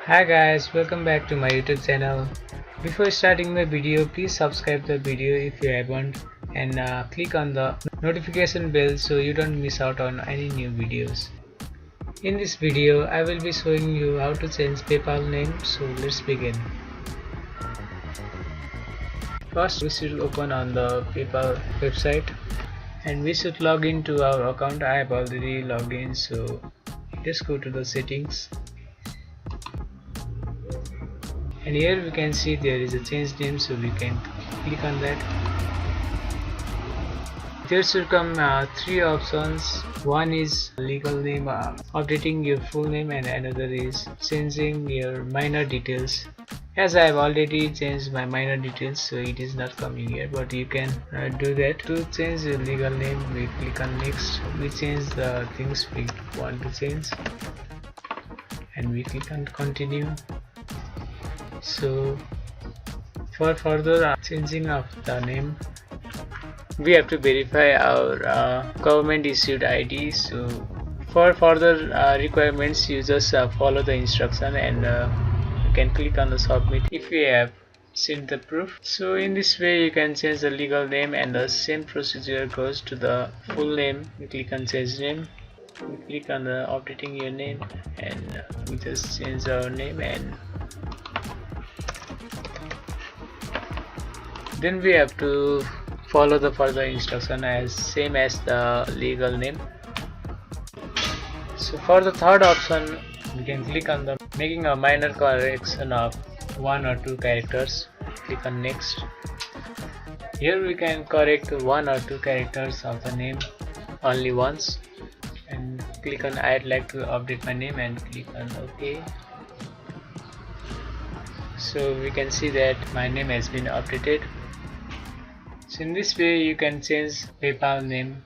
Hi guys, welcome back to my YouTube channel. Before starting my video, please subscribe the video if you haven't and click on the notification bell so you don't miss out on any new videos. In this video, I will be showing you how to change PayPal name, so let's begin. First, we should open on the PayPal website and we should log into our account. I have already logged in, so just go to the settings. And here we can see there is a change name, so we can click on that. There should come three options. One is legal name, updating your full name, and another is changing your minor details. As I have already changed my minor details, so it is not coming here, but you can do that. To change your legal name, we click on next. We change the things we want to change and we click on continue. So for further changing of the name, we have to verify our government issued ID. So for further requirements, you just follow the instruction and you can click on the submit if you have seen the proof. So in this way you can change the legal name, and the same procedure goes to the full name. We click on change name, we click on the updating your name, and we just change our name, and then we have to follow the further instruction as same as the legal name. So for the third option, we can click on the making a minor correction of one or two characters. Click on next. Here we can correct one or two characters of the name only once, and click on I'd like to update my name and click on OK. So we can see that my name has been updated. So in this way you can change PayPal name.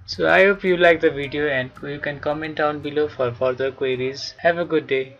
So I hope you like the video, and you can comment down below for further queries. Have a good day.